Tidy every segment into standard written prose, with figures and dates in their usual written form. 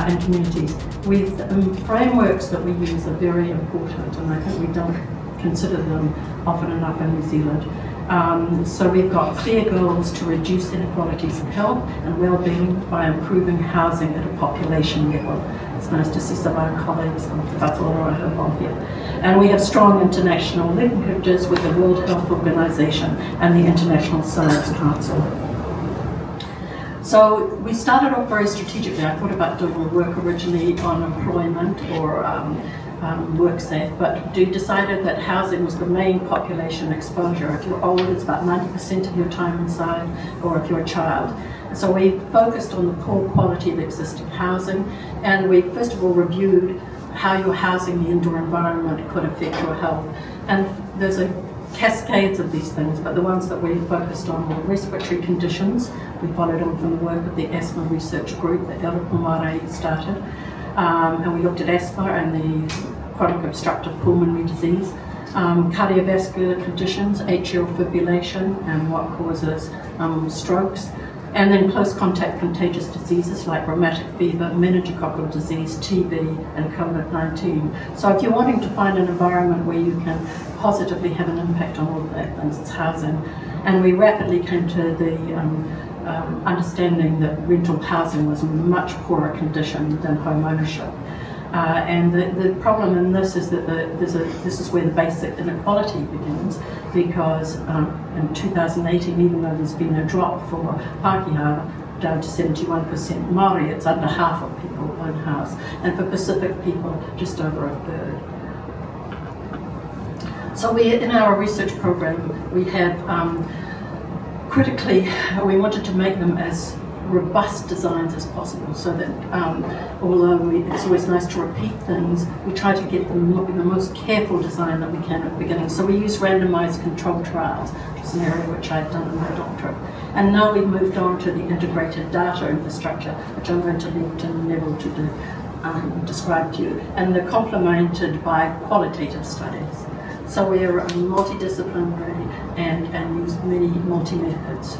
and communities. The frameworks that we use are very important, and I think we don't consider them often enough in New Zealand. So we've got clear goals to reduce inequalities in health and well-being by improving housing at a population level. It's nice to see some of our colleagues from the Whakatoroa on here. And we have strong international linkages with the World Health Organization and the International Science Council. So we started off very strategically. I thought about doing work originally on employment or WorkSafe, but decided that housing was the main population exposure. If you're old, it's about 90% of your time inside, or if you're a child. So we focused on the poor quality of existing housing, and we first of all reviewed how your housing, the indoor environment, could affect your health. And there's cascades of these things, but the ones that we focused on were respiratory conditions. We followed on from the work of the asthma research group that Philippa Howden started. And we looked at asthma and the chronic obstructive pulmonary disease, cardiovascular conditions, atrial fibrillation, and what causes strokes, and then close contact contagious diseases like rheumatic fever, meningococcal disease, TB, and COVID-19. So if you're wanting to find an environment where you can positively have an impact on all of that, things, it's housing. And we rapidly came to the understanding that rental housing was in much poorer condition than home ownership. And the problem in this is that this is where the basic inequality begins, because in 2018, even though there's been a drop for Pākehā down to 71% Māori, it's under half of people own house, and for Pacific people, just over a third. So in our research program, we have critically, we wanted to make them as robust designs as possible, so that although it's always nice to repeat things, we try to get them the most careful design that we can at the beginning. So we use randomized controlled trials, which is an area which I've done in my doctorate. And now we've moved on to the integrated data infrastructure, which I'm going to leave to Nevil to describe to you. And they're complemented by qualitative studies. So we're multidisciplinary and use many multi-methods.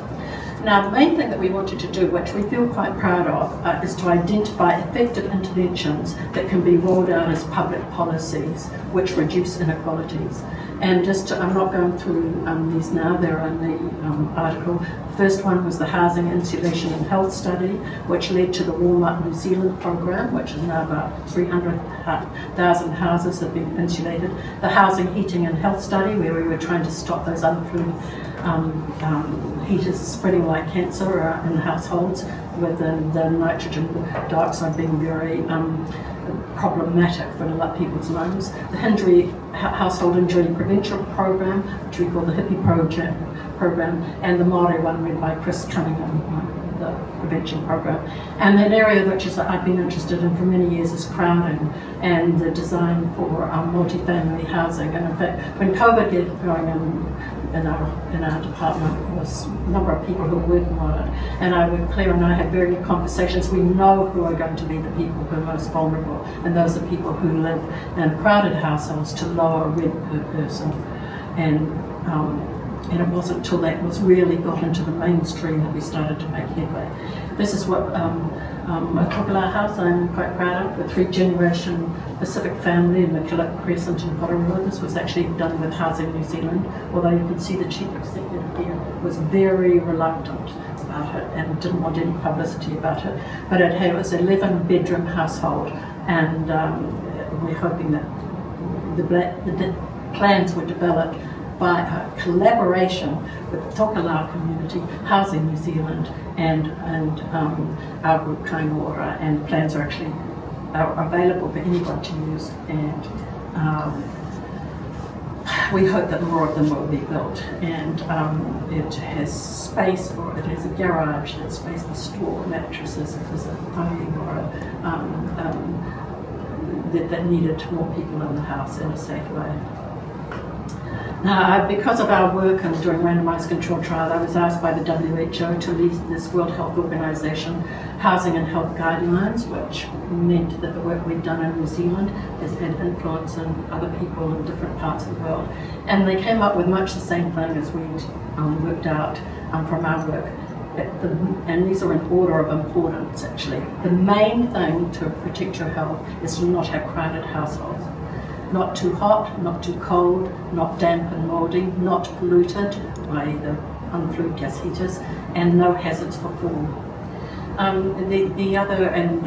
Now, the main thing that we wanted to do, which we feel quite proud of, is to identify effective interventions that can be rolled out as public policies which reduce inequalities. And I'm not going through these now, they're in the article. The first one was the Housing Insulation and Health Study, which led to the Warm Up New Zealand program, which is now about 300,000 houses have been insulated. The Housing Heating and Health Study, where we were trying to stop those unfluent heaters spreading like cancer in households, with the nitrogen dioxide being very problematic for a lot of people's lungs. The Household Injury Prevention Program, which we call the HIPPY program, and the Māori one led by Chris Cunningham, the prevention program. And an area which I've been interested in for many years is crowding and the design for multifamily housing. And in fact, when COVID got going in our department, was a number of people who were working on it. And Clare and I had very good conversations. We know who are going to be the people who are most vulnerable, and those are people who live in crowded households to lower rent per person. And it wasn't until that was really got into the mainstream that we started to make headway. This is what Otago house I'm quite proud of, the 3-generation Pacific family in McKillop Crescent in Potarua. This was actually done with Housing New Zealand, although you can see the chief executive here was very reluctant about it and didn't want any publicity about it. But it was an 11-bedroom household, and we're hoping that the plans were developed by a collaboration with the Tokelau community, Housing New Zealand, and our group Kaingaora, and plans are available for anyone to use, and we hope that more of them will be built. And it has space for, it has a garage, there's space for store mattresses if there's a home or that needed more people in the house in a safe way. Now, because of our work and doing randomized controlled trial, I was asked by the WHO to lead this World Health Organization Housing and Health Guidelines, which meant that the work we've done in New Zealand has had influence on other people in different parts of the world. And they came up with much the same thing as we'd worked out from our work. and these are in order of importance actually. The main thing to protect your health is to not have crowded households. Not too hot, not too cold, not damp and mouldy, not polluted by the unflued gas heaters, and no hazards for fall. The other, and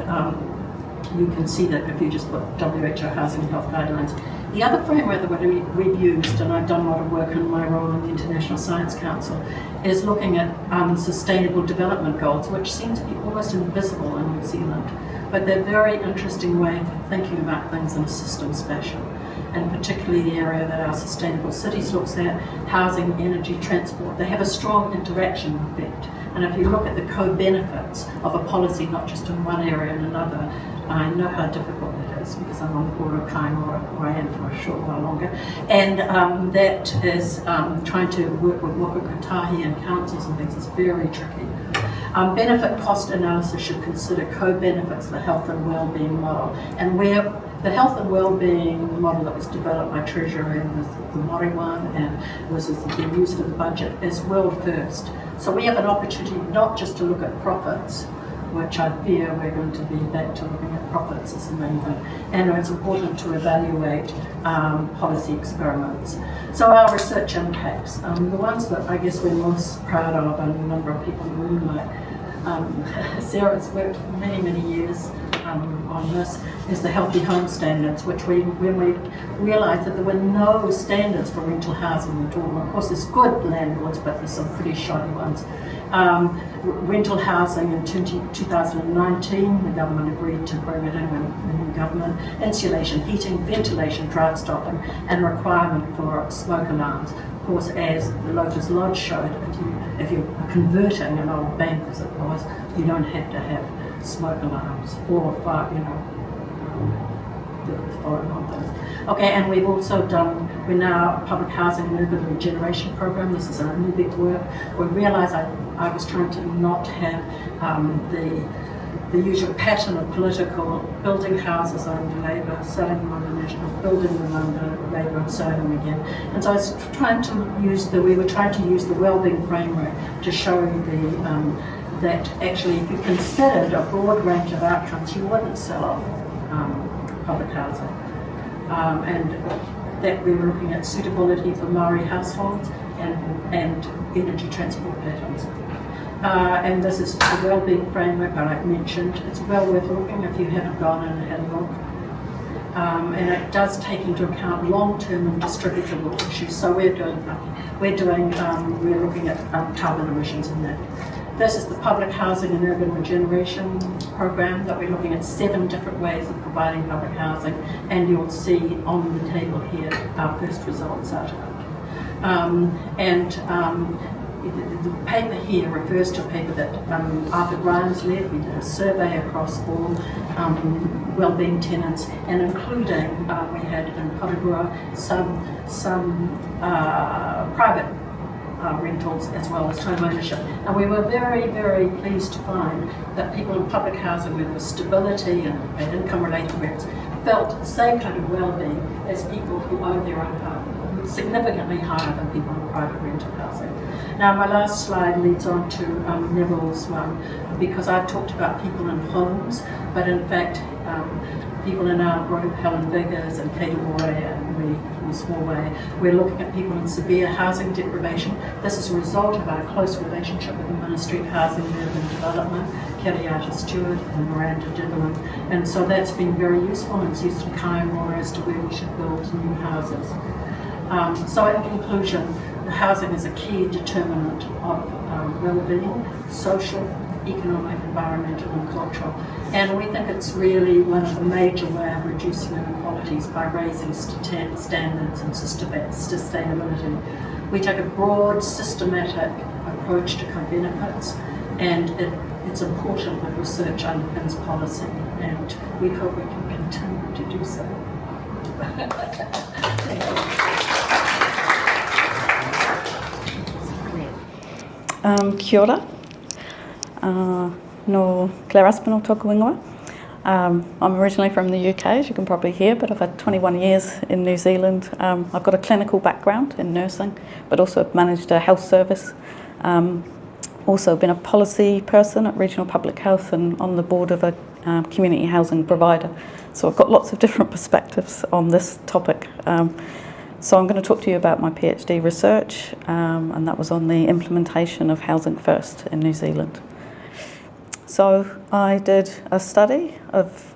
you can see that if you just put WHO Housing and Health Guidelines. The other framework that we've used, and I've done a lot of work in my role in the International Science Council, is looking at sustainable development goals, which seem to be almost invisible in New Zealand. But they're a very interesting way of thinking about things in a systems fashion, and particularly the area that our Sustainable Cities looks at, housing, energy, transport. They have a strong interaction effect. And if you look at the co-benefits of a policy, not just in one area and another, I know how difficult it is because I'm on the board of Kainga, or I am for a short while longer. And that is trying to work with waka kotahi and councils and things is very tricky. Benefit cost analysis should consider co-benefits, the health and well-being model. And where the health and well-being model that was developed by Treasury and the Māori one and was being used for the budget is world first. So we have an opportunity not just to look at profits, which I fear we're going to be back to looking at profits as the main thing. And it's important to evaluate policy experiments. So our research impacts, the ones that I guess we're most proud of, and a number of people in the room, like Sarah's worked for many, many years on this, is the healthy home standards, which when we realised that there were no standards for rental housing at all. Of course, there's good landlords, but there's some pretty shoddy ones. Rental housing in 2019, the government agreed to bring it in with the new government. Insulation, heating, ventilation, drought stopping, and requirement for smoke alarms. Of course, as the Lotus Lodge showed, if you're converting an old bank as it was, you don't have to have smoke alarms or fire, the foreign on things. Okay, and we've also we're now a public housing and urban regeneration program. This is our new big work. We realised I was trying to not have the usual pattern of political building houses under Labour, selling them under National, building them under Labour and selling them again. And so I was trying to use we were trying to use the wellbeing framework to show that actually if you considered a broad range of outcomes, you wouldn't sell off public housing. And that we were looking at suitability for Maori households and energy transport patterns. And this is the wellbeing framework that I've mentioned. It's well worth looking if you haven't gone in and had a look. And it does take into account long-term and distributable issues. So we're looking at carbon emissions in that. This is the public housing and urban regeneration program that we're looking at 7 different ways of providing public housing, and you'll see on the table here our first results out of it. The paper here refers to a paper that Arthur Grimes led. We did a survey across all wellbeing tenants, and including we had in Otago some private rentals as well as home ownership. And we were very, very pleased to find that people in public housing where there was stability and income-related rents felt the same kind of well-being as people who own their own home, significantly higher than people in private rental housing. Now my last slide leads on to Nevil's one, because I've talked about people in homes, but in fact people in our group, Helen Viggers and Kate Moore, and we, in a small way, we're looking at people in severe housing deprivation. This is a result of our close relationship with the Ministry of Housing and Urban Development, Kiriata Stewart and Miranda Dibblin. And so that's been very useful, and it's used in Kainga as to where we should build new houses. So in conclusion, the housing is a key determinant of well-being, social, economic, environmental and cultural. And we think it's really one of the major ways of reducing inequalities by raising standards and sustainability. We take a broad, systematic approach to co-benefits, and it's important that research underpins policy, and we hope we can continue to do so. Thank you. Kia ora. No Clare Aspinall tōku ingoa. I'm originally from the UK, as you can probably hear, but I've had 21 years in New Zealand. I've got a clinical background in nursing, but also managed a health service Also been a policy person at Regional Public Health and on the board of a community housing provider. So I've got lots of different perspectives on this topic. So I'm going to talk to you about my PhD research, and that was on the implementation of Housing First in New Zealand. So I did a study of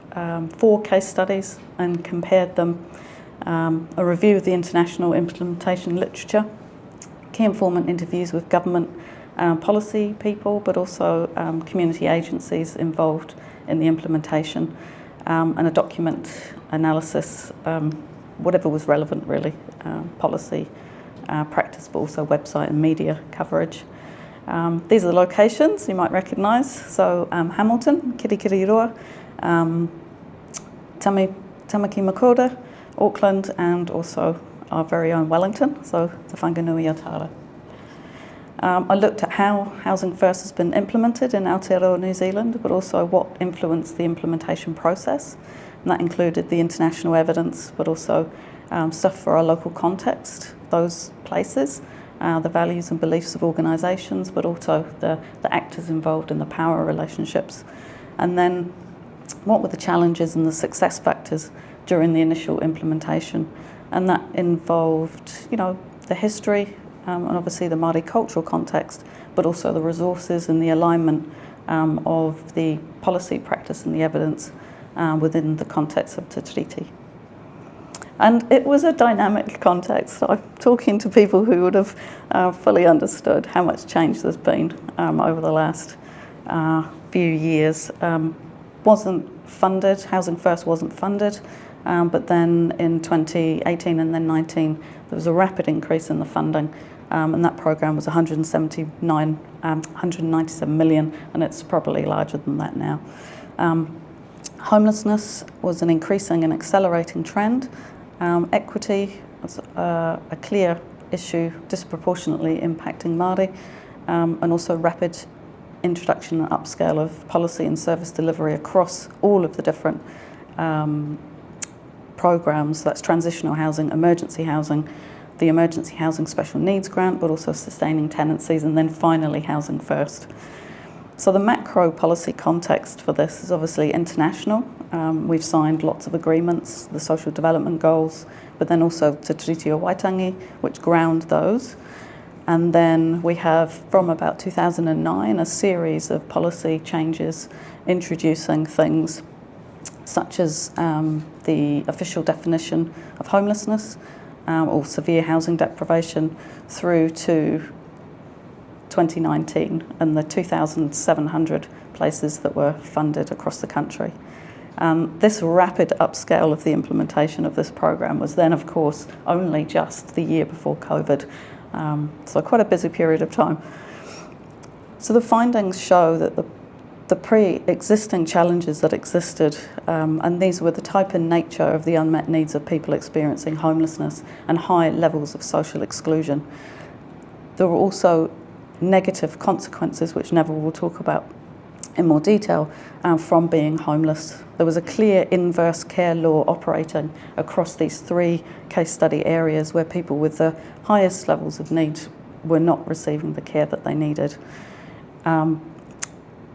4 case studies and compared them, a review of the international implementation literature, key informant interviews with government policy people, but also community agencies involved in the implementation, and a document analysis, whatever was relevant really, policy, practice, but also website and media coverage. These are the locations you might recognise. So Hamilton, Kirikiriroa, Tamaki Makaurau, Auckland, and also our very own Wellington, so Te Whanganui Atara. I looked at how Housing First has been implemented in Aotearoa, New Zealand, but also what influenced the implementation process. And that included the international evidence, but also stuff for our local context, those places, the values and beliefs of organisations, but also the actors involved in the power relationships. And then what were the challenges and the success factors during the initial implementation? And that involved, the history, and obviously the Māori cultural context, but also the resources and the alignment of the policy, practice and the evidence within the context of Te Tiriti. And it was a dynamic context. I'm talking to people who would have fully understood how much change there's been over the last few years. Wasn't funded, Housing First wasn't funded, but then in 2018 and then 19, there was a rapid increase in the funding, and that programme was 197 million, and it's probably larger than that now. Homelessness was an increasing and accelerating trend. Equity was a clear issue disproportionately impacting Māori, and also rapid introduction and upscale of policy and service delivery across all of the different programmes. That's transitional housing, emergency housing, the emergency housing special needs grant, but also sustaining tenancies, and then finally Housing First. So the macro policy context for this is obviously international. We've signed lots of agreements, the social development goals, but then also Te Tiriti o Waitangi, which ground those. And then we have, from about 2009, a series of policy changes introducing things such as the official definition of homelessness or severe housing deprivation through to 2019 and the 2,700 places that were funded across the country. This rapid upscale of the implementation of this program was then, of course, only just the year before COVID, so quite a busy period of time. So the findings show that the pre-existing challenges that existed, and these were the type and nature of the unmet needs of people experiencing homelessness and high levels of social exclusion. There were also negative consequences, which Nevil will talk about in more detail, from being homeless. There was a clear inverse care law operating across these 3 case study areas where people with the highest levels of need were not receiving the care that they needed.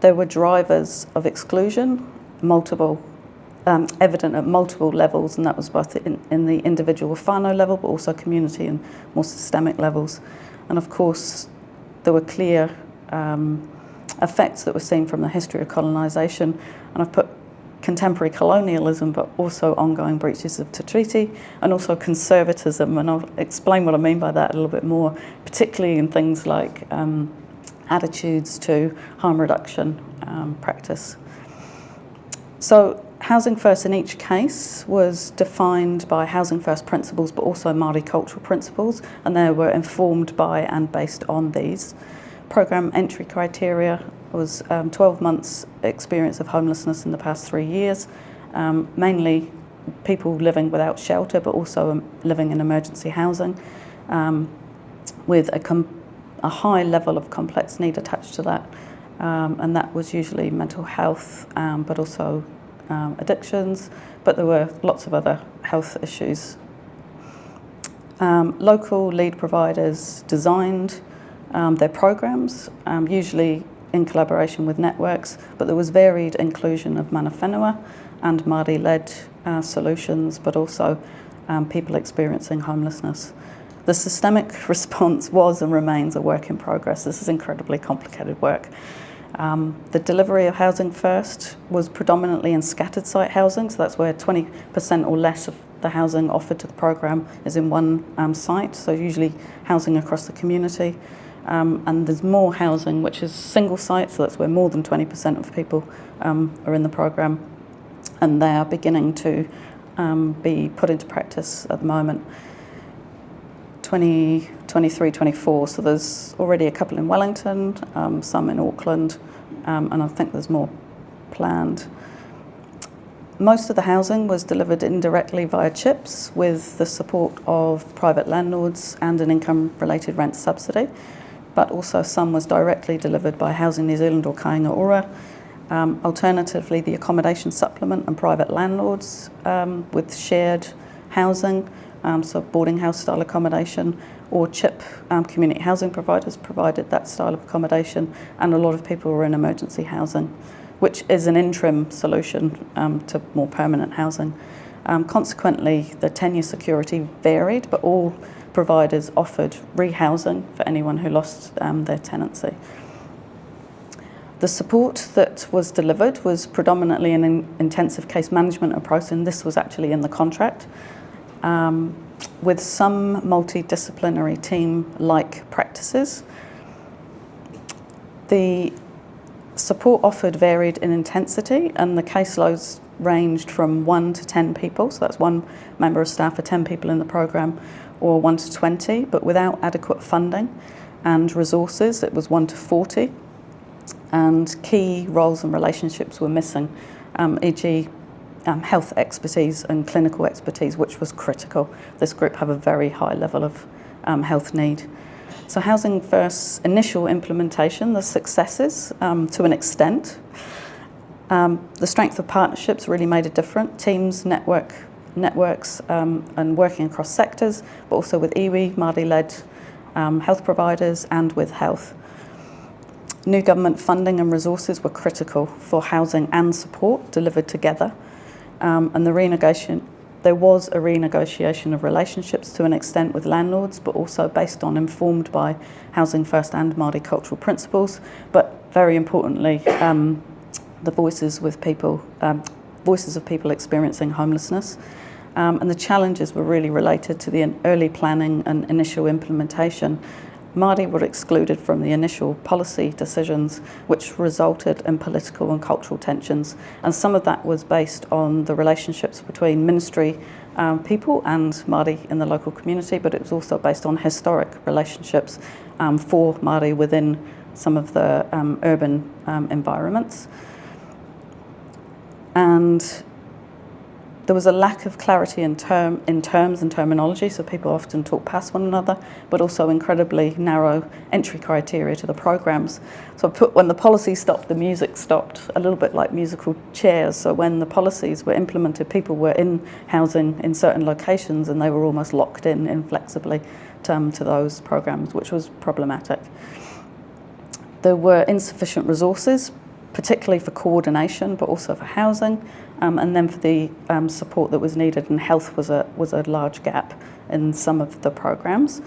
There were drivers of exclusion, evident at multiple levels, and that was both in the individual whānau level, but also community and more systemic levels. And of course, there were clear effects that were seen from the history of colonisation, and I've put contemporary colonialism, but also ongoing breaches of Te Tiriti, and also conservatism, and I'll explain what I mean by that a little bit more, particularly in things like attitudes to harm reduction practice. So Housing First in each case was defined by Housing First principles, but also Māori cultural principles, and they were informed by and based on these. Programme entry criteria was 12 months experience of homelessness in the past 3 years, mainly people living without shelter, but also living in emergency housing, with a high level of complex need attached to that, and that was usually mental health, but also addictions, but there were lots of other health issues. Local lead providers designed their programs, usually in collaboration with networks, but there was varied inclusion of mana whenua and Māori-led solutions, but also people experiencing homelessness. The systemic response was and remains a work in progress. This is incredibly complicated work. The delivery of Housing First was predominantly in scattered site housing, so that's where 20% or less of the housing offered to the programme is in one site, so usually housing across the community. And there's more housing which is single site, so that's where more than 20% of people are in the programme, and they are beginning to be put into practice at the moment. 2023, 24, so there's already a couple in Wellington, some in Auckland, and I think there's more planned. Most of the housing was delivered indirectly via CHIPS with the support of private landlords and an income-related rent subsidy, but also some was directly delivered by Housing New Zealand or Kāinga Ora. Alternatively, the accommodation supplement and private landlords with shared housing, so boarding house style accommodation, or CHIP community housing providers provided that style of accommodation, and a lot of people were in emergency housing, which is an interim solution to more permanent housing. Consequently, the tenure security varied, but all providers offered rehousing for anyone who lost their tenancy. The support that was delivered was predominantly an intensive case management approach, and this was actually in the contract, with some multidisciplinary team-like practices. The support offered varied in intensity, and the caseloads ranged from 1 to 10 people, so that's one member of staff for 10 people in the programme, or 1 to 20, but without adequate funding and resources, it was 1 to 40. And key roles and relationships were missing, e.g. Health expertise and clinical expertise, which was critical. This group have a very high level of health need. So Housing First's initial implementation, the successes to an extent. The strength of partnerships really made a difference. Teams, networks and working across sectors, but also with iwi, Māori-led health providers and with health. New government funding and resources were critical for housing and support delivered together. And there was a renegotiation of relationships to an extent with landlords, but also based on informed by Housing First and Māori cultural principles, but very importantly, the voices of people experiencing homelessness. And the challenges were really related to the early planning and initial implementation. Māori were excluded from the initial policy decisions, which resulted in political and cultural tensions. And some of that was based on the relationships between ministry people and Māori in the local community, but it was also based on historic relationships for Māori within some of the urban environments. And there was a lack of clarity in terms and terminology, so people often talk past one another, but also incredibly narrow entry criteria to the programs. So when the policy stopped, the music stopped, a little bit like musical chairs. So when the policies were implemented, people were in housing in certain locations and they were almost locked in inflexibly to those programs, which was problematic. There were insufficient resources, particularly for coordination, but also for housing, and then for the support that was needed, and health was a large gap in some of the programs.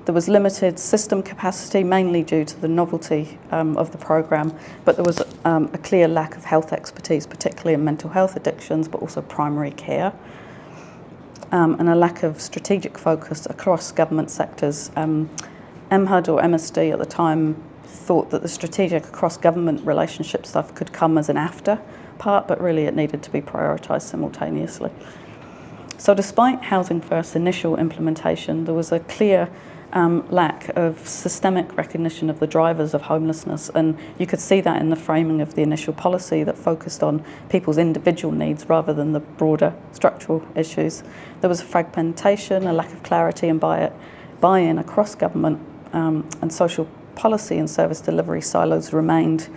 There was limited system capacity, mainly due to the novelty of the program, but there was a clear lack of health expertise, particularly in mental health addictions, but also primary care, and a lack of strategic focus across government sectors. MHUD or MSD at the time thought that the strategic cross-government relationship stuff could come as an after part, but really it needed to be prioritised simultaneously. So despite Housing First's initial implementation, there was a clear lack of systemic recognition of the drivers of homelessness, and you could see that in the framing of the initial policy that focused on people's individual needs rather than the broader structural issues. There was a fragmentation, a lack of clarity and buy-in across government and social policy and service delivery silos remained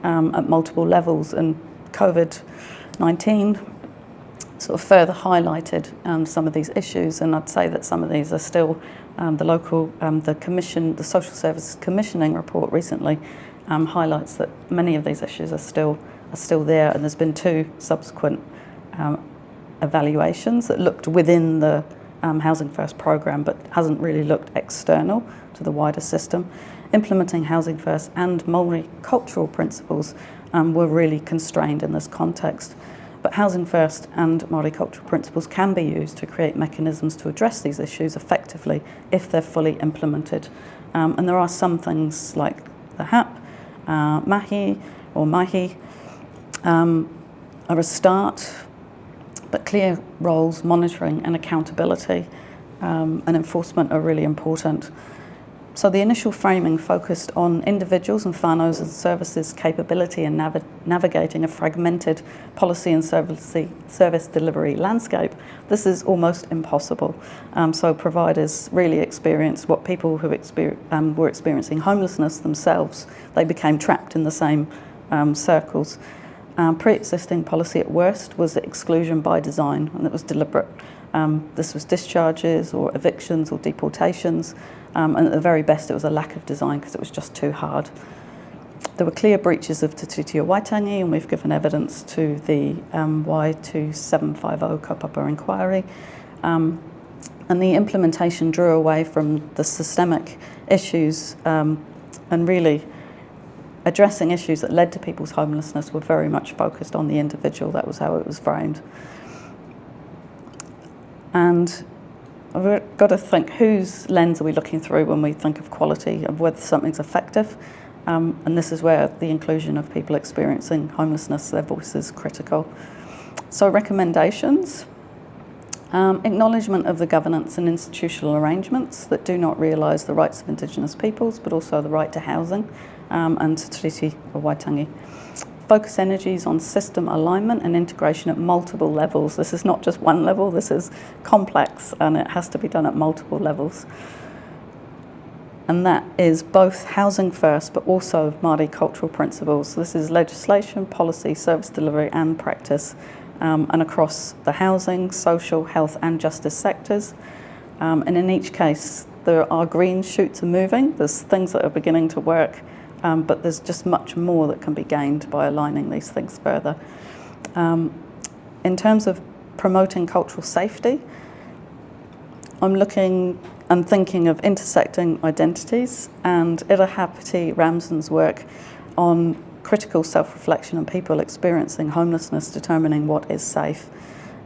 at multiple levels, and COVID-19 sort of further highlighted some of these issues, and I'd say that some of these are still the Social Services Commissioning report recently highlights that many of these issues are still there, and there's been 2 subsequent evaluations that looked within the Housing First programme but hasn't really looked external to the wider system. Implementing Housing First and multicultural principles were really constrained in this context. But Housing First and multicultural principles can be used to create mechanisms to address these issues effectively if they're fully implemented. And there are some things like the HAP, MAHI or MAHI are a start, but clear roles, monitoring and accountability and enforcement are really important. So the initial framing focused on individuals and whānaus and services capability in navigating a fragmented policy and service delivery landscape. This is almost impossible. So providers really experienced what people who were experiencing homelessness themselves, they became trapped in the same circles. Pre-existing policy at worst was exclusion by design, and it was deliberate. This was discharges or evictions or deportations, and at the very best it was a lack of design because it was just too hard. There were clear breaches of Te Tiriti o Waitangi, and we've given evidence to the Y2750 kaupapa inquiry. And the implementation drew away from the systemic issues and really addressing issues that led to people's homelessness were very much focused on the individual. That was how it was framed. And we've got to think, whose lens are we looking through when we think of quality, of whether something's effective? And this is where the inclusion of people experiencing homelessness, their voice is critical. So recommendations. Acknowledgement of the governance and institutional arrangements that do not realise the rights of Indigenous peoples, but also the right to housing and Te Tiriti o Waitangi. Focus energies on system alignment and integration at multiple levels. This is not just one level, this is complex and it has to be done at multiple levels. And that is both housing first, but also Māori cultural principles. This is legislation, policy, service delivery and practice, and across the housing, social, health and justice sectors. And in each case, there are green shoots are moving. There's things that are beginning to work, but there's just much more that can be gained by aligning these things further. In terms of promoting cultural safety, I'm looking and thinking of intersecting identities, and Irahapiti Ramsden's work on critical self-reflection and people experiencing homelessness determining what is safe.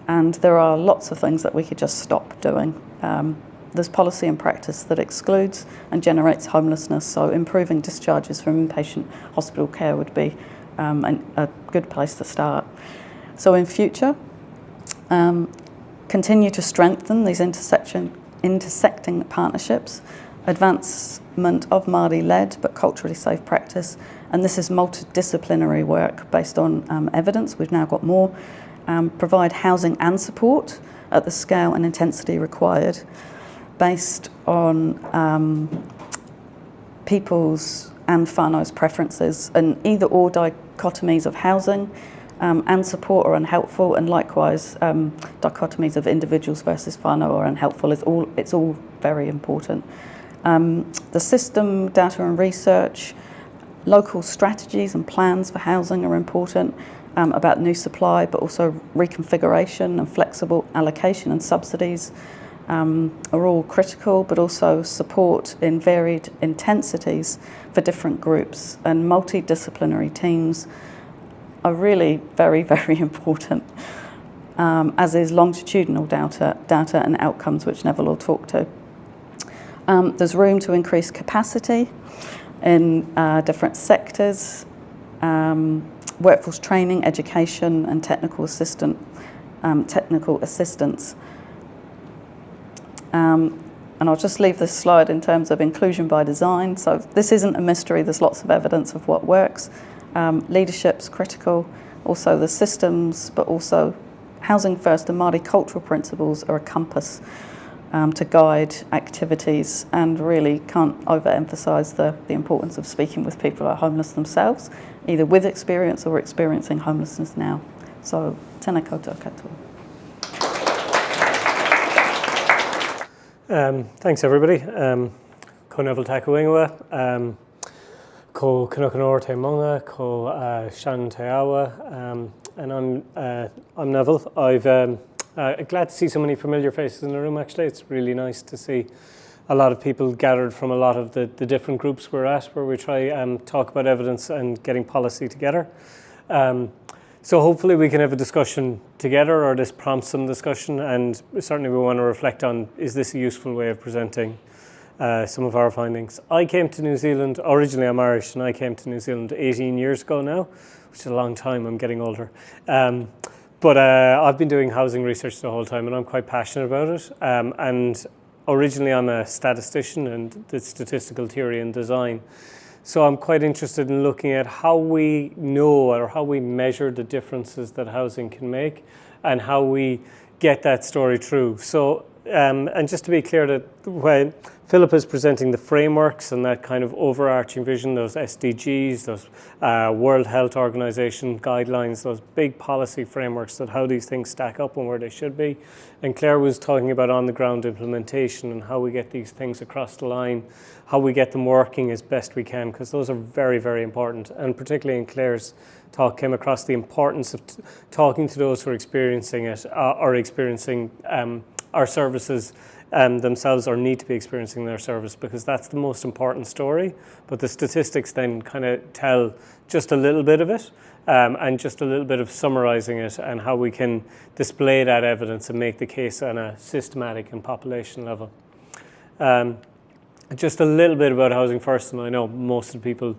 And there are lots of things that we could just stop doing. There's policy and practice that excludes and generates homelessness, so improving discharges from inpatient hospital care would be a good place to start. So in future, continue to strengthen these intersecting partnerships, advancement of Māori-led but culturally safe practice, and this is multidisciplinary work based on evidence. We've now got more. Provide housing and support at the scale and intensity required based on people's and whānau's preferences, and either or dichotomies of housing and support are unhelpful, and likewise dichotomies of individuals versus whānau are unhelpful. It's all very important. The system, data and research, local strategies and plans for housing are important, about new supply, but also reconfiguration and flexible allocation and subsidies are all critical, but also support in varied intensities for different groups, and multidisciplinary teams are really very, very important, as is longitudinal data and outcomes, which Nevil will talk to. There's room to increase capacity in different sectors, workforce training, education and technical assistance. And I'll just leave this slide in terms of inclusion by design. So this isn't a mystery, there's lots of evidence of what works. Leadership's critical, also the systems, but also housing first and Māori cultural principles are a compass to guide activities, and really can't overemphasise the importance of speaking with people who are homeless themselves, either with experience or experiencing homelessness now. So tēnā koutou katoa. Thanks everybody. Ko Nevil Takawingwa, ko Kanakanor Te Monga, ko Shan Te Awa, and I'm Nevil. I'm glad to see so many familiar faces in the room. Actually, it's really nice to see a lot of people gathered from a lot of the different groups we're at, where we try and talk about evidence and getting policy together. So hopefully we can have a discussion together, or this prompts some discussion, and certainly we want to reflect on, is this a useful way of presenting some of our findings. I came to New Zealand, originally I'm Irish, and I came to New Zealand 18 years ago now, which is a long time, I'm getting older. But I've been doing housing research the whole time, and I'm quite passionate about it. And originally I'm a statistician and did statistical theory and design. So I'm quite interested in looking at how we know or how we measure the differences that housing can make and how we get that story through. So, and just to be clear, that when Philippa is presenting the frameworks and that kind of overarching vision, those SDGs, those World Health Organization guidelines, those big policy frameworks, that how these things stack up and where they should be. And Clare was talking about on-the-ground implementation and how we get these things across the line, how we get them working as best we can, because those are very, very important. And particularly in Clare's talk came across the importance of talking to those who are experiencing it, or experiencing our services themselves, or need to be experiencing their service, because that's the most important story. But the statistics then kind of tell just a little bit of it, and just a little bit of summarising it and how we can display that evidence and make the case on a systematic and population level. Just a little bit about Housing First, and I know most of the people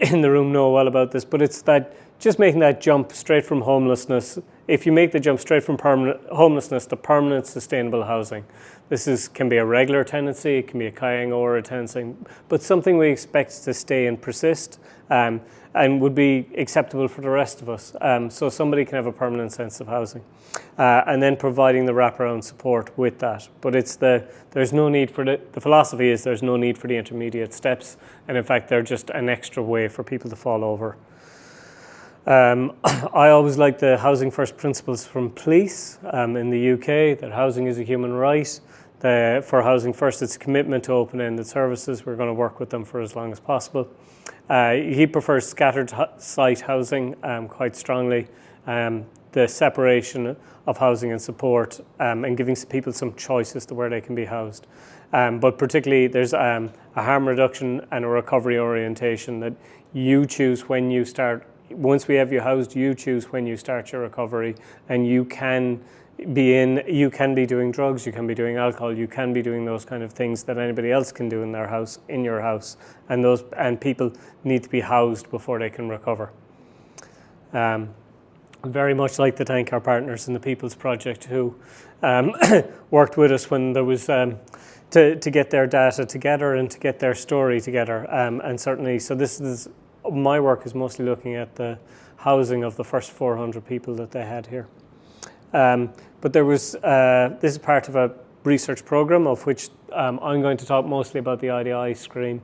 in the room know well about this, but it's that just making that jump straight from homelessness. If you make the jump straight from permanent homelessness to permanent sustainable housing, can be a regular tenancy, it can be a kaing or a tenancy, but something we expect to stay and persist, and would be acceptable for the rest of us. So somebody can have a permanent sense of housing, and then providing the wraparound support with that. But there's no need for the philosophy is there's no need for the intermediate steps, and in fact they're just an extra way for people to fall over. I always like the Housing First principles from police in the UK, that housing is a human right. For Housing First, it's a commitment to open-ended services. We're going to work with them for as long as possible. He prefers scattered site housing quite strongly, the separation of housing and support, and giving people some choice as to where they can be housed. But particularly there's a harm reduction and a recovery orientation, that you choose when you start. Once we have you housed, you choose when you start your recovery, and you can be doing drugs, you can be doing alcohol, you can be doing those kind of things that anybody else can do in their house, in your house, and people need to be housed before they can recover. Very much like to thank our partners in the People's Project who worked with us when there was to get their data together and to get their story together, and certainly, so this is. My work is mostly looking at the housing of the first 400 people that they had here. But there was, this is part of a research program of which I'm going to talk mostly about the IDI stream.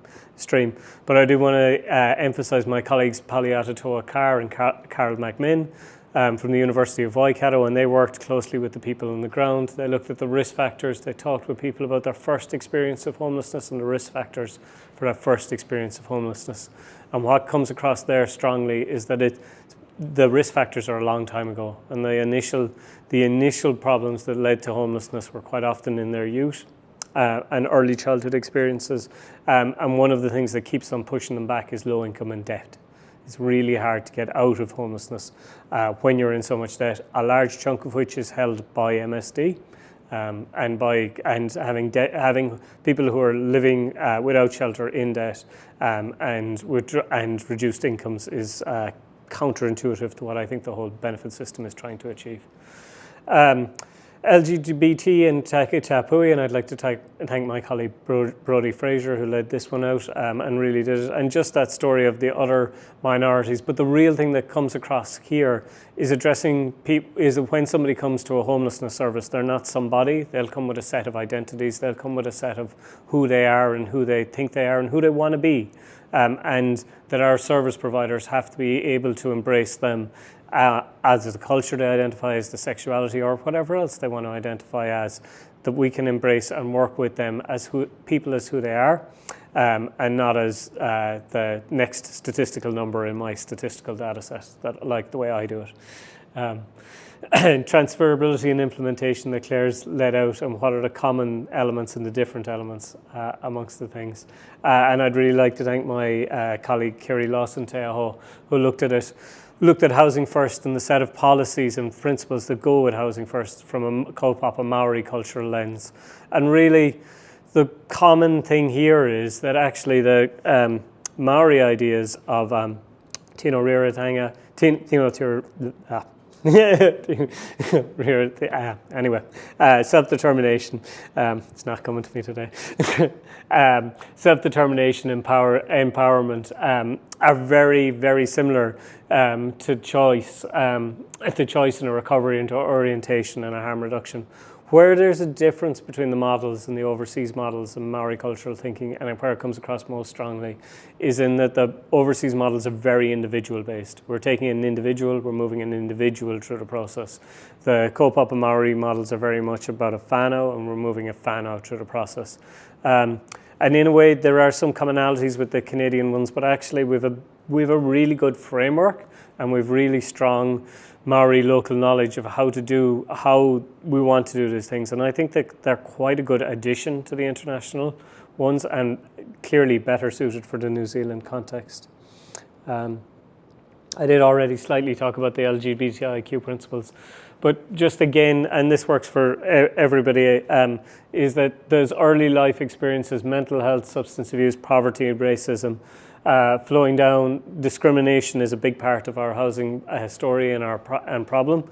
But I do want to emphasize my colleagues Paliata Toa Carr and Carol McMinn from the University of Waikato, and they worked closely with the people on the ground. They looked at the risk factors. They talked with people about their first experience of homelessness and the risk factors for that first experience of homelessness. And what comes across there strongly is that the risk factors are a long time ago, and the initial problems that led to homelessness were quite often in their youth and early childhood experiences. And one of the things that keeps on pushing them back is low income and debt. It's really hard to get out of homelessness when you're in so much debt, a large chunk of which is held by MSD. And having people who are living without shelter in debt and reduced incomes is counterintuitive to what I think the whole benefit system is trying to achieve. LGBT and Take Tapui, and I'd like to thank my colleague Brodie Fraser, who led this one out and really did it, and just that story of the other minorities. But the real thing that comes across here is addressing people, is that when somebody comes to a homelessness service, they're not somebody. They'll come with a set of identities. They'll come with a set of who they are and who they think they are and who they want to be. And that our service providers have to be able to embrace them as the culture they identify as, the sexuality, or whatever else they want to identify as, that we can embrace and work with them as people as who they are, and not as the next statistical number in my statistical data set, that like the way I do it. And transferability and implementation that Claire's laid out, and what are the common elements and the different elements amongst the things. And I'd really like to thank my colleague Kerry Lawson-Teaho, who looked at Housing First and the set of policies and principles that go with Housing First from a kaupapa Maori cultural lens. And really, the common thing here is that actually the Maori ideas of tino riratanga, anyway, self-determination, it's not coming to me today, self-determination, empowerment are very, very similar to choice in a recovery into orientation and a harm reduction. Where there's a difference between the models and the overseas models and Maori cultural thinking, and where it comes across most strongly, is in that the overseas models are very individual based. We're taking an individual, we're moving an individual through the process. The kaupapa Maori models are very much about a whānau, and we're moving a whānau through the process. And in a way, there are some commonalities with the Canadian ones, but actually we've a really good framework, and we've really strong Maori local knowledge of how we want to do these things. And I think that they're quite a good addition to the international ones, and clearly better suited for the New Zealand context. I did already slightly talk about the LGBTIQ principles, but just again, and this works for everybody, is that there's early life experiences, mental health, substance abuse, poverty, racism, flowing down. Discrimination is a big part of our housing story and problem.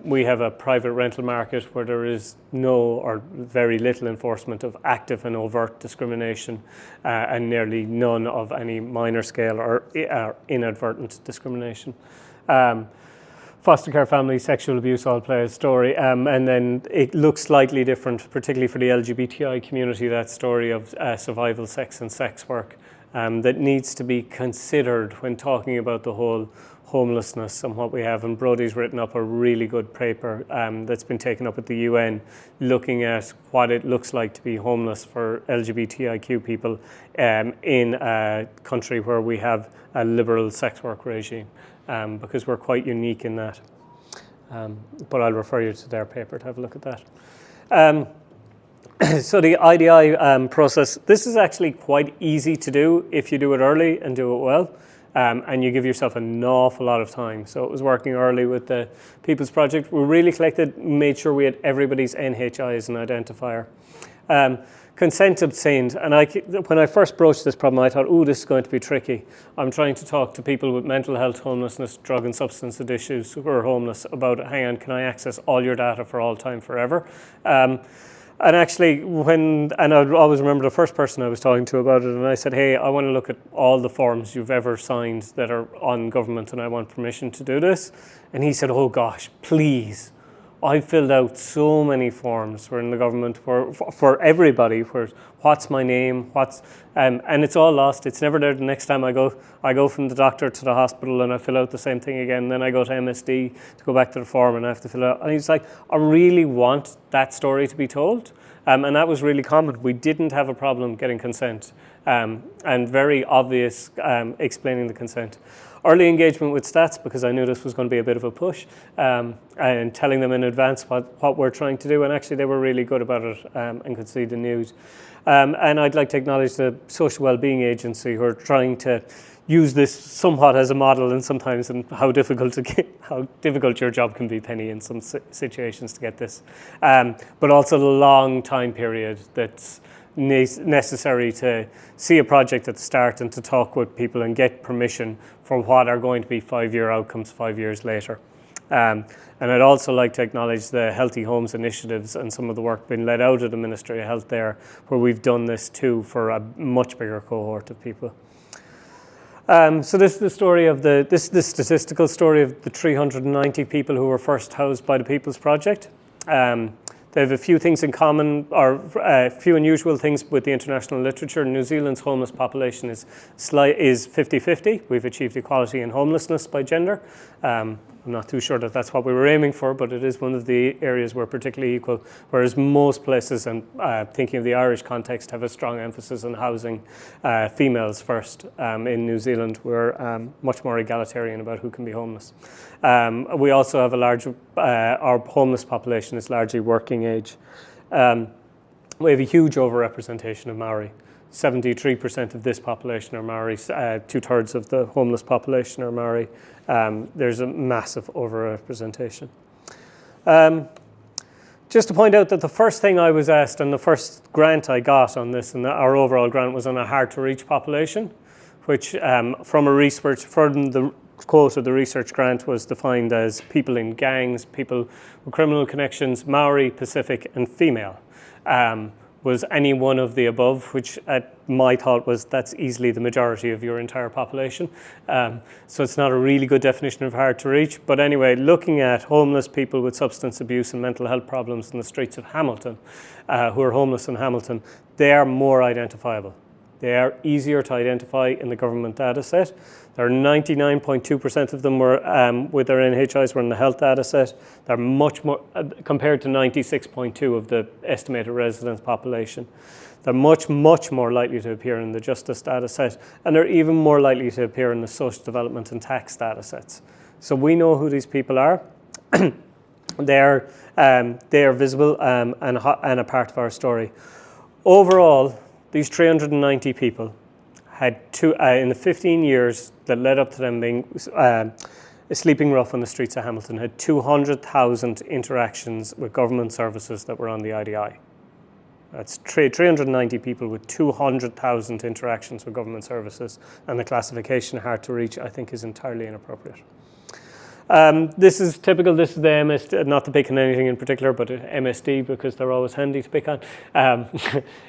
We have a private rental market where there is no or very little enforcement of active and overt discrimination, and nearly none of any minor scale or inadvertent discrimination. Foster care families, sexual abuse all play a story, and then it looks slightly different, particularly for the LGBTI community, that story of survival sex and sex work. That needs to be considered when talking about the whole homelessness and what we have. And Brodie's written up a really good paper that's been taken up at the UN, looking at what it looks like to be homeless for LGBTIQ people in a country where we have a liberal sex work regime, because we're quite unique in that. But I'll refer you to their paper to have a look at that. So the IDI process, this is actually quite easy to do if you do it early and do it well, and you give yourself an awful lot of time. So it was working early with the People's Project. We really collected, made sure we had everybody's NHI as an identifier. Consent obtained, and when I first broached this problem, I thought, oh, this is going to be tricky. I'm trying to talk to people with mental health, homelessness, drug and substance issues who are homeless about, hang on, can I access all your data for all time, forever? And actually, I always remember the first person I was talking to about it, and I said, hey, I want to look at all the forms you've ever signed that are on government, and I want permission to do this. And he said, oh gosh, please. I've filled out so many forms for in the government for everybody, where what's my name, and it's all lost. It's never there the next time I go from the doctor to the hospital and I fill out the same thing again. Then I go to MSD to go back to the form and I have to fill out. And he's like, I really want that story to be told. And that was really common. We didn't have a problem getting consent, and very obvious explaining the consent. Early engagement with stats, because I knew this was going to be a bit of a push, and telling them in advance what we're trying to do, and actually they were really good about it and could see the need. And I'd like to acknowledge the Social Wellbeing Agency, who are trying to use this somewhat as a model, and sometimes in how difficult your job can be, Penny, in some situations to get this, but also the long time period that's necessary to see a project at the start and to talk with people and get permission for what are going to be 5-year outcomes 5 years later. And I'd also like to acknowledge the Healthy Homes initiatives and some of the work being led out of the Ministry of Health there, where we've done this too for a much bigger cohort of people. So this is the story of this is the statistical story of the 390 people who were first housed by the People's Project. They have a few things in common, or a few unusual things with the international literature. New Zealand's homeless population is 50-50. We've achieved equality in homelessness by gender. I'm not too sure that that's what we were aiming for, but it is one of the areas we're particularly equal, whereas most places, and thinking of the Irish context, have a strong emphasis on housing females first. In New Zealand, we're much more egalitarian about who can be homeless. We also have a large, our homeless population is largely working age. We have a huge overrepresentation of Maori. 73% of this population are Maori, 2/3 of the homeless population are Maori. There's a massive overrepresentation. Just to point out that the first thing I was asked and the first grant I got on this, and our overall grant, was on a hard-to-reach population, which from the quote of the research grant was defined as people in gangs, people with criminal connections, Maori, Pacific, and female. Was any one of the above, which my thought was that's easily the majority of your entire population. So it's not a really good definition of hard to reach. But anyway, looking at homeless people with substance abuse and mental health problems in the streets of Hamilton, who are homeless in Hamilton, they are more identifiable. They are easier to identify in the government data set. There are 99.2% of them were with their NHIs were in the health data set. They're much more, compared to 96.2 of the estimated residence population. They're much, much more likely to appear in the justice data set, and they're even more likely to appear in the social development and tax data sets. So we know who these people are. They are visible and a part of our story. Overall, these 390 people had in the 15 years that led up to them being sleeping rough on the streets of Hamilton, had 200,000 interactions with government services that were on the IDI. That's 390 people with 200,000 interactions with government services, and the classification hard to reach, I think, is entirely inappropriate. This is typical. This is the MSD, not to pick on anything in particular, but MSD, because they're always handy to pick on.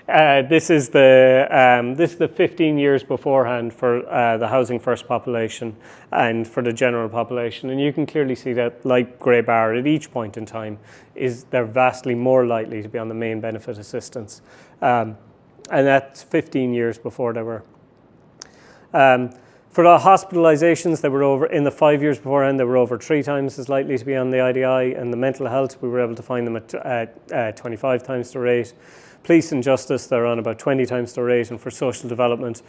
This is the 15 years beforehand for the Housing First population and for the general population, and you can clearly see that light grey bar at each point in time they're vastly more likely to be on the main benefit assistance, and that's 15 years before they were. For the hospitalizations, they were over, in the 5 years beforehand, they were over 3 times as likely to be on the IDI, and the mental health, we were able to find them at 25 times the rate. Police and justice, they're on about 20 times the rate, and for social development,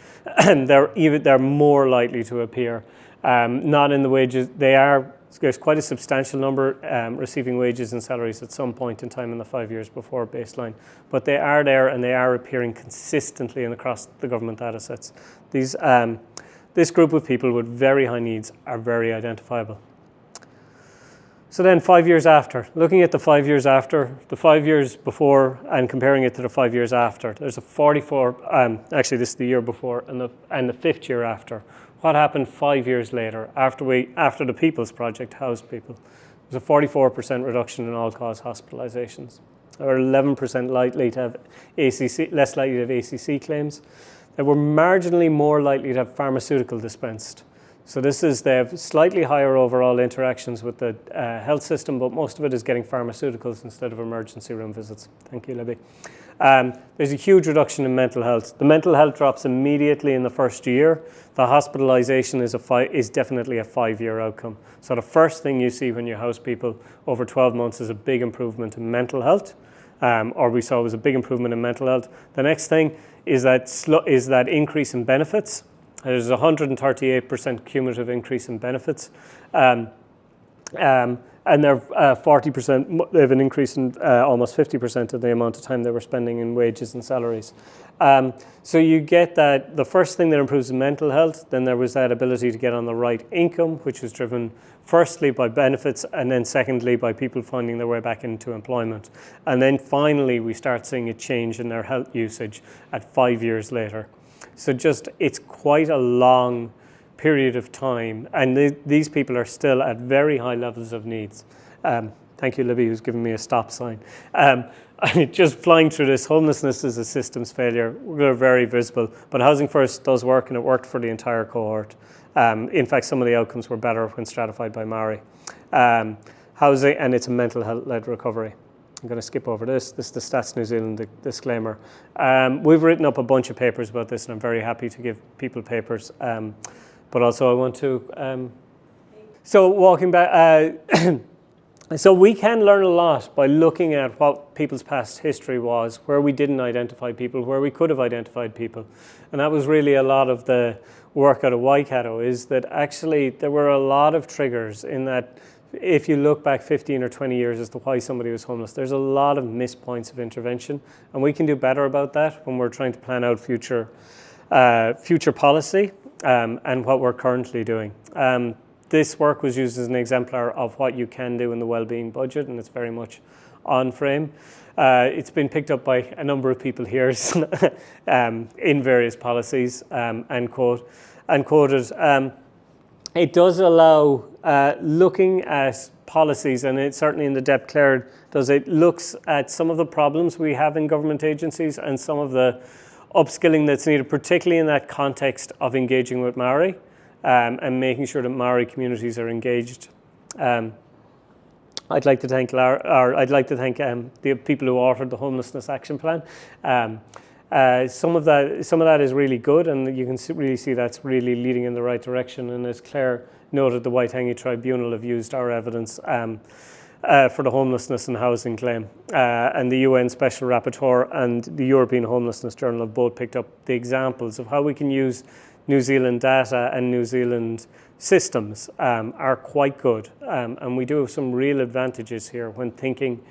they're more likely to appear. Not in the wages, there's quite a substantial number receiving wages and salaries at some point in time in the 5 years before baseline, but they are there and they are appearing consistently and across the government data sets. This group of people with very high needs are very identifiable. So then 5 years after, looking at the 5 years after, the 5 years before and comparing it to the 5 years after, there's a 44, actually this is the year before and the 5th year after. What happened 5 years later after the People's Project housed people? There's a 44% reduction in all-cause hospitalizations, or 11% likely to have less likely to have ACC claims. They were marginally more likely to have pharmaceutical dispensed. So they have slightly higher overall interactions with the health system, but most of it is getting pharmaceuticals instead of emergency room visits. Thank you, Libby. There's a huge reduction in mental health. The mental health drops immediately in the first year. The hospitalization is definitely a 5-year outcome. So the first thing you see when you house people over 12 months is a big improvement in mental health, or we saw was a big improvement in mental health. The next thing is that increase in benefits. There's a 138% cumulative increase in benefits, and they're 40%. They have an increase in almost 50% of the amount of time they were spending in wages and salaries. So you get that the first thing that improves in mental health. Then there was that ability to get on the right income, which was driven firstly by benefits, and then secondly by people finding their way back into employment. And then finally, we start seeing a change in their health usage at 5 years later. So it's quite a long period of time, and these people are still at very high levels of needs. Thank you, Libby, who's given me a stop sign. Just flying through this, homelessness is a systems failure. We're very visible, but Housing First does work, and it worked for the entire cohort. In fact, some of the outcomes were better when stratified by Maori. Housing, and it's a mental health-led recovery. I'm going to skip over this. This is the Stats New Zealand disclaimer. We've written up a bunch of papers about this, and I'm very happy to give people papers. But also I want to... So walking back, so we can learn a lot by looking at what people's past history was, where we didn't identify people, where we could have identified people. And that was really a lot of the work out of Waikato, is that actually there were a lot of triggers in that. If you look back 15 or 20 years as to why somebody was homeless, there's a lot of missed points of intervention, and we can do better about that when we're trying to plan out future policy and what we're currently doing. This work was used as an exemplar of what you can do in the wellbeing budget, and it's very much on frame. It's been picked up by a number of people here in various policies and quoted. It does allow looking at policies, and it certainly in the depth Clare does, it looks at some of the problems we have in government agencies and some of the upskilling that's needed, particularly in that context of engaging with Maori and making sure that Maori communities are engaged. I'd like to thank the people who authored the Homelessness Action Plan. Some of that is really good, and you can really see that's really leading in the right direction. And as Clare noted, the Waitangi Tribunal have used our evidence for the homelessness and housing claim. And the UN Special Rapporteur and the European Homelessness Journal have both picked up the examples of how we can use New Zealand data and New Zealand systems are quite good. And we do have some real advantages here when thinking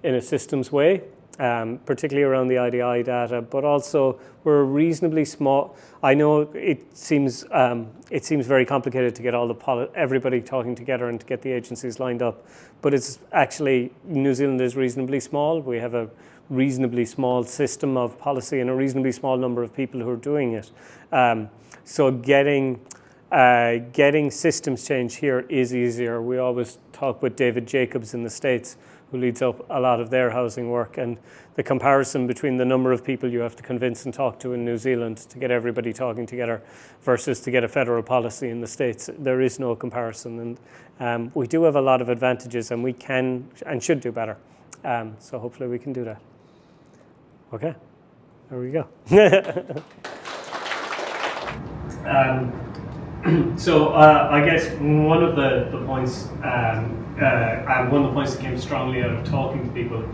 in a systems way. Particularly around the IDI data, but also we're reasonably small. I know it seems very complicated to get everybody talking together and to get the agencies lined up, but it's actually, New Zealand is reasonably small. We have a reasonably small system of policy and a reasonably small number of people who are doing it. So getting systems change here is easier. We always talk with David Jacobs in the States, who leads up a lot of their housing work, and the comparison between the number of people you have to convince and talk to in New Zealand to get everybody talking together versus to get a federal policy in the States, there is no comparison. And we do have a lot of advantages, and we can and should do better. So hopefully we can do that. Okay, there we go. So I guess one of the points, one of the points that came strongly out of talking to people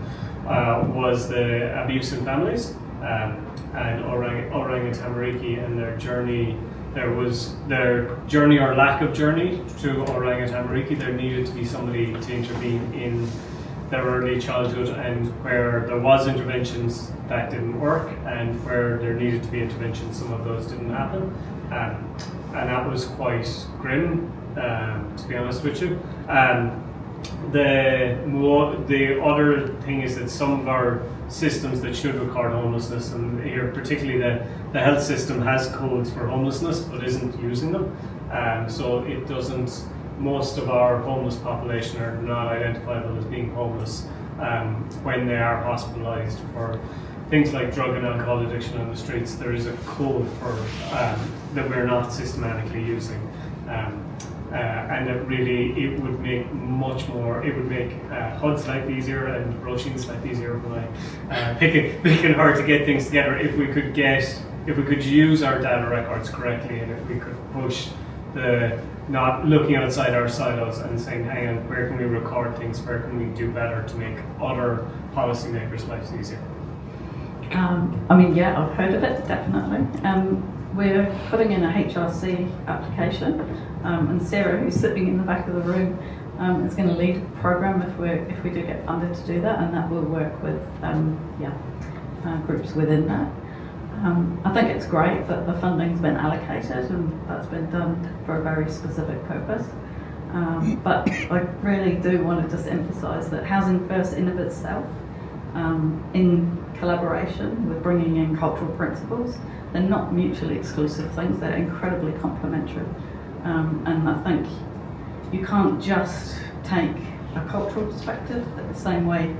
was the abuse in families and Orang and Tamariki and their journey. There was their journey or lack of journey to Orang and Tamariki. There needed to be somebody to intervene in their early childhood, and where there was interventions that didn't work, and where there needed to be interventions, some of those didn't happen. And that was quite grim, to be honest with you. The other thing is that some of our systems that should record homelessness, and here particularly the health system has codes for homelessness but isn't using them. So it doesn't, most of our homeless population are not identifiable as being homeless when they are hospitalised for things like drug and alcohol addiction on the streets. There is a code for that we're not systematically using, and it would make HUD's life easier and Roisin's life easier by picking hard to get things together. If we could use our data records correctly, and if we could push the not looking outside our silos and saying, hang on, where can we record things? Where can we do better to make other policymakers' lives easier? I've heard of it, definitely. We're putting in a HRC application, and Sarah, who's sitting in the back of the room, is going to lead a program if we do get funded to do that, and that will work with groups within that. I think it's great that the funding's been allocated and that's been done for a very specific purpose. But I really do want to just emphasise that Housing First in of itself, in collaboration with bringing in cultural principles, they're not mutually exclusive things, they're incredibly complementary. And I think you can't just take a cultural perspective the same way,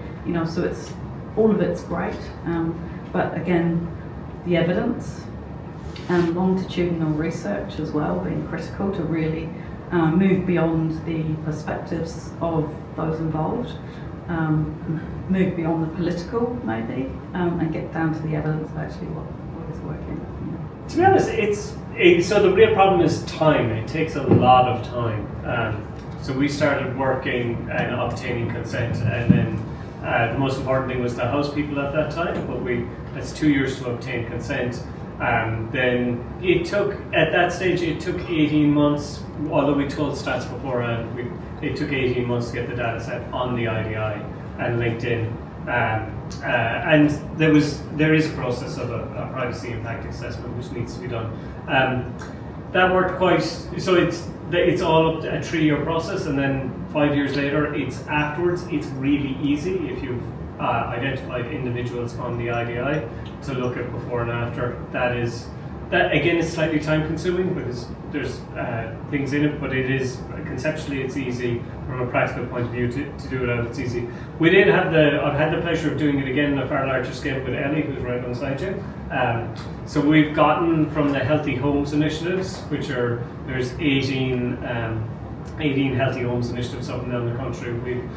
so it's all of it's great, but again, the evidence and longitudinal research as well being critical to really move beyond the perspectives of those involved, move beyond the political maybe, and get down to the evidence of actually what is working. To be honest, so the real problem is time. It takes a lot of time. So we started working and obtaining consent, and then the most important thing was to house people at that time, but that's 2 years to obtain consent. Then it took, at that stage, it took 18 months, although we told stats beforehand, it took 18 months to get the data set on the IDI and LinkedIn. And there is a process of a privacy impact assessment which needs to be done. That worked quite, so it's all up to a 3-year process, and then 5 years later, it's really easy if you've identified individuals on the IDI to look at before and after. That again is slightly time consuming because there's things in it, but it is conceptually it's easy from a practical point of view to do it out. It's easy. I've had the pleasure of doing it again on a far larger scale with Ellie, who's right alongside you. So we've gotten from the Healthy Homes initiatives, there's 18 healthy homes initiatives up and down the country. We've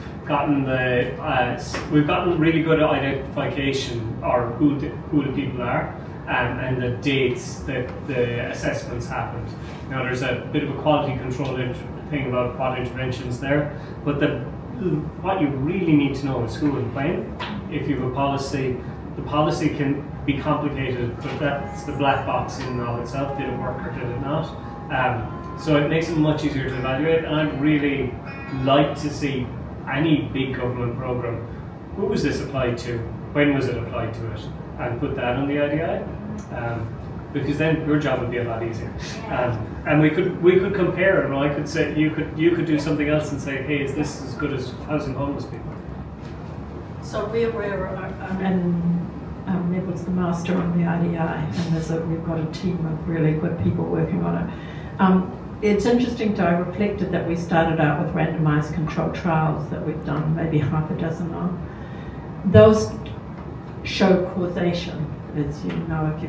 gotten really good at identification or who the people are. And the dates that the assessments happened. Now there's a bit of a quality control thing about what interventions there, but what you really need to know is who and when. If you have a policy, the policy can be complicated, but that's the black box in and of itself. Did it work or did it not? So it makes it much easier to evaluate, and I'd really like to see any big government program. Who was this applied to? When was it applied to it? And put that on the IDI, because then your job would be a lot easier. And we could compare, and I could say you could do something else and say, hey, is this as good as housing homeless people? So Nevil's the master on the IDI, and we've got a team of really good people working on it. It's interesting I reflected that we started out with randomised controlled trials that we've done maybe half a dozen now. Those show causation, as you know if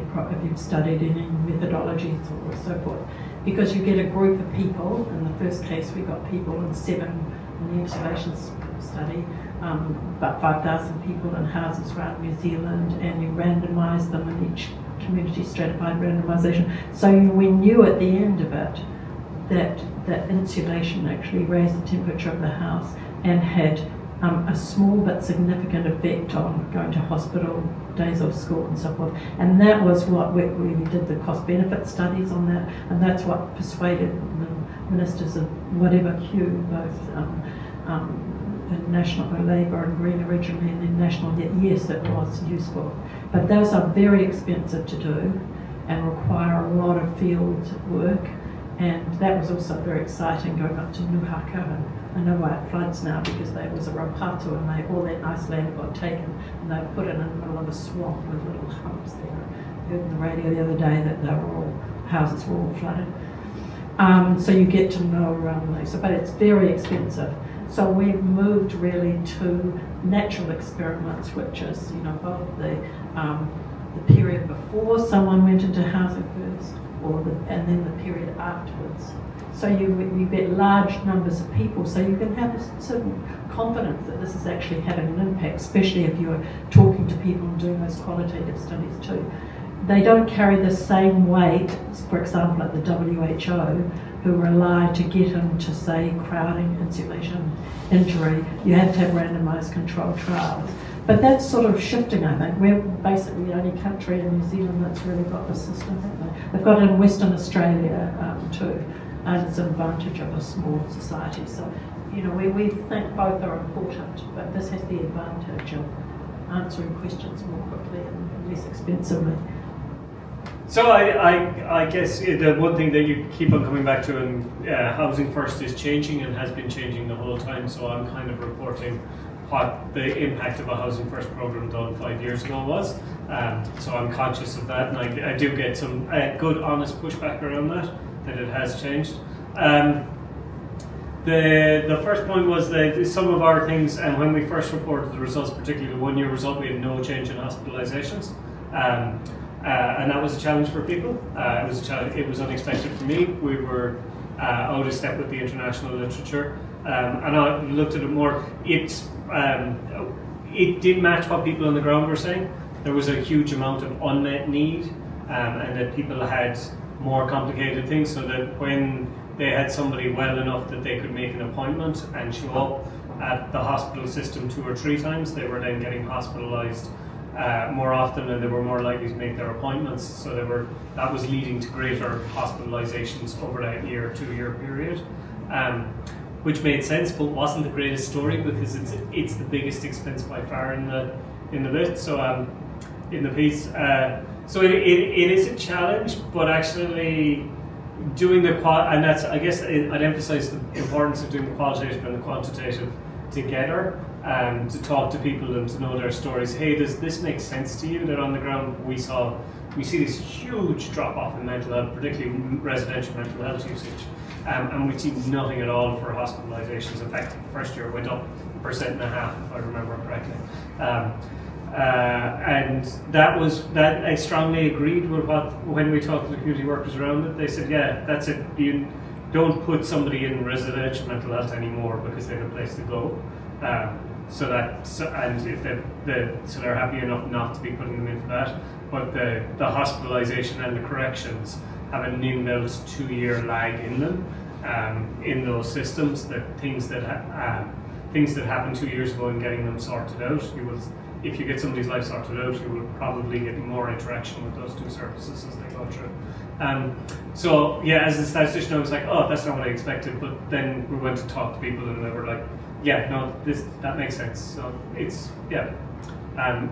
you've studied any methodologies or so forth, because you get a group of people. In the first case we got people in 7 in the observation study, about 5,000 people in houses around New Zealand, and you randomise them in each community stratified randomisation. So we knew at the end of it that insulation actually raised the temperature of the house and had a small but significant effect on going to hospital, days off school and so forth. And that was what we did the cost benefit studies on that, and that's what persuaded the ministers of whatever hue, both National Labour and Green originally, and then National, that yes, it was useful. But those are very expensive to do and require a lot of field work, and that was also very exciting going up to Nuhaka. And I know why it floods now, because there was a raupatu and all that nice land got taken and they put it in the middle of a swamp with little humps there. I heard on the radio the other day that houses were all flooded. So you get to know around those, but it's very expensive. So we've moved really to natural experiments, which is both the period before someone went into housing first, and then the period afterwards. So you get large numbers of people, so you can have a certain confidence that this is actually having an impact, especially if you're talking to people and doing those qualitative studies too. They don't carry the same weight, for example, at the WHO, who rely to get into, say, crowding, insulation, injury. You have to have randomised controlled trials. But that's sort of shifting, I think. We're basically the only country in New Zealand that's really got the system, haven't they? They've got it in Western Australia too. And it's an advantage of a small society. So, we think both are important, but this has the advantage of answering questions more quickly and less expensively. So I guess the one thing that you keep on coming back to, and Housing First is changing and has been changing the whole time, so I'm kind of reporting what the impact of a Housing First programme done 5 years ago was. So I'm conscious of that, and I do get some good, honest pushback around that it has changed. The first point was that some of our things, and when we first reported the results, particularly the 1 year result, we had no change in hospitalisations. And that was a challenge for people. It was a challenge. It was unexpected for me. We were out of step with the international literature, and I looked at it more. It did match what people on the ground were saying. There was a huge amount of unmet need, and that people had more complicated things. So that when they had somebody well enough that they could make an appointment and show up at the hospital system 2 or 3 times, they were then getting hospitalised more often, and they were more likely to make their appointments. So that was leading to greater hospitalisations over that 2-year period, which made sense, but wasn't the greatest story because it's the biggest expense by far in the bit. So in the piece, so it is a challenge, but actually doing and that's, I guess I'd emphasise the importance of doing the qualitative and the quantitative together, to talk to people and to know their stories. Hey, does this make sense to you? That on the ground we see this huge drop off in mental health, particularly residential mental health usage, and we see nothing at all for hospitalisations. In fact, the first year went up 1.5%, if I remember correctly. And that I strongly agreed with when we talked to the community workers around it. They said, yeah, that's it. You don't put somebody in residential mental health anymore because they have a place to go. And if they're happy enough not to be putting them in for that. But the hospitalisation and the corrections have an inbuilt 2-year lag in them, in those systems. That things that happened 2 years ago and getting them sorted out, if you get somebody's life sorted out, you will probably get more interaction with those 2 services as they go through. So yeah, as a statistician, I was like, oh, that's not what I expected. But then we went to talk to people, and they were like, yeah, no, that makes sense. So it's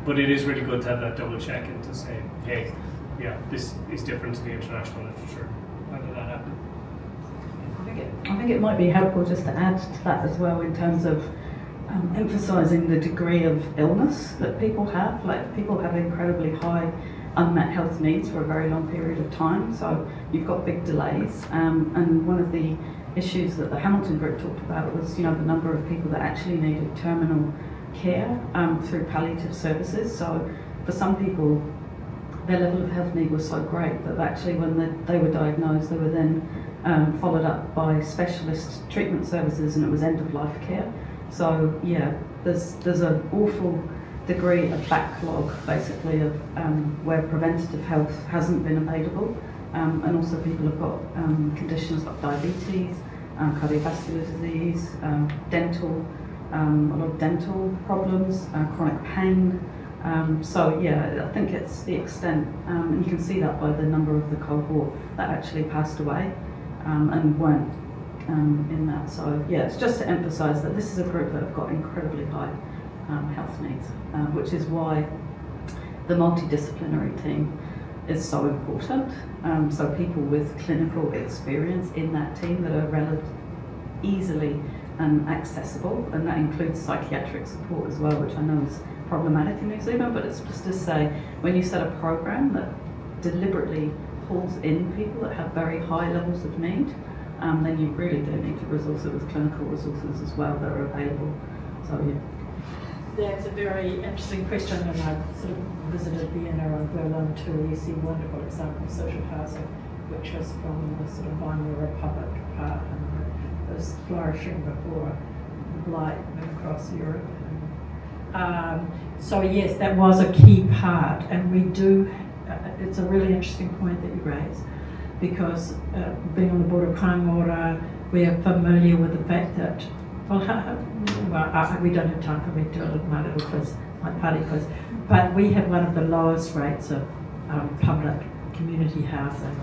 but it is really good to have that double check and to say, hey, yeah, this is different to the international literature. How did that happen? I think it might be helpful just to add to that as well in terms of emphasising the degree of illness that people have. Like, people have incredibly high unmet health needs for a very long period of time, so you've got big delays. And one of the issues that the Hamilton group talked about was, the number of people that actually needed terminal care through palliative services. So for some people, their level of health need was so great that actually when they were diagnosed, they were then followed up by specialist treatment services, and it was end-of-life care. So yeah, there's an awful degree of backlog, basically, of where preventative health hasn't been available, and also people have got conditions like diabetes, cardiovascular disease, dental, a lot of dental problems, chronic pain. So yeah, I think it's the extent, and you can see that by the number of the cohort that actually passed away and weren't in that. So yeah, it's just to emphasise that this is a group that have got incredibly high health needs, which is why the multidisciplinary team is so important. So people with clinical experience in that team that are easily accessible, and that includes psychiatric support as well, which I know is problematic in New Zealand, but it's just to say, when you set a program that deliberately pulls in people that have very high levels of need, then you really do need to resource it with clinical resources as well that are available. So yeah. That's a very interesting question, and I've sort of visited Vienna and Berlin too, where you see wonderful example of social housing, which was from the sort of Weimar Republic part, and it was flourishing before blight went across Europe. So yes, that was a key part, and we do, it's a really interesting point that you raise, because being on the board of Crime Order, we are familiar with the fact that, we don't have time for me to do a little, my little quiz, my party quiz, but we have one of the lowest rates of public community housing,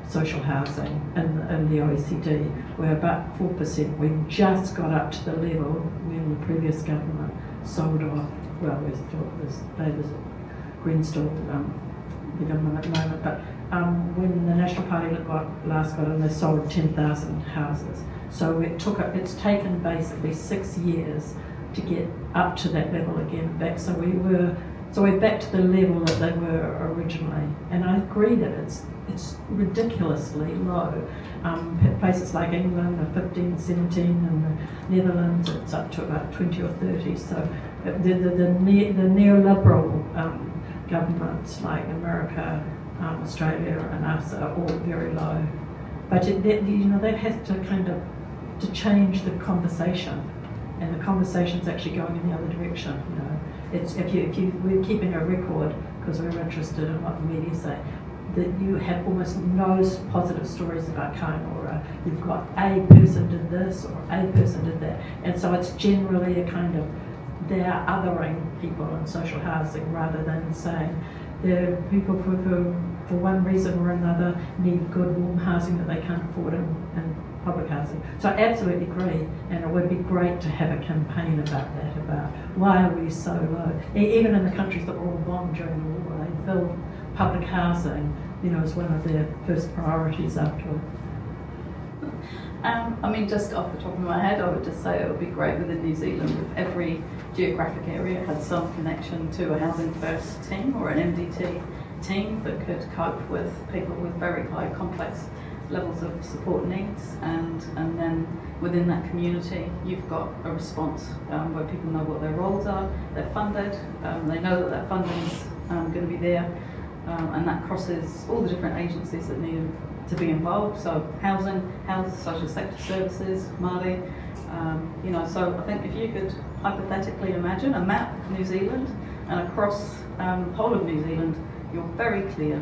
social housing in the OECD. We're about 4%. We just got up to the level when the previous government sold off, well, there's Labour's Greenstall, the government at the moment, but when the National Party last got in, they sold 10,000 houses. So it's taken basically 6 years to get up to that level again back. So we're back to the level that they were originally. And I agree that it's ridiculously low. Places like England are 15, 17, and the Netherlands it's up to about 20 or 30. So the neoliberal governments like America, Australia, and us are all very low. But that has to kind of to change the conversation, and the conversation's actually going in the other direction. It's if you we're keeping a record because we're interested in what the media say. that you have almost no positive stories about Kainora. You've got a person did this or a person did that, and so it's generally a kind of they're othering people in social housing rather than saying there are people who for one reason or another need good warm housing that they can't afford in public housing. So I absolutely agree, and it would be great to have a campaign about that, about why are we so low. Even in the countries that were all bombed during the war, they filled public housing, as one of their first priorities after. I mean, just off the top of my head, I would just say it would be great within New Zealand if every geographic area had some connection to a Housing First team or an MDT team that could cope with people with very high complex levels of support needs, and then within that community you've got a response where people know what their roles are, they're funded, they know that funding's going to be there, and that crosses all the different agencies that need to be involved, so housing, health, social sector services, Māori, so I think if you could hypothetically imagine a map of New Zealand, and across the whole of New Zealand you're very clear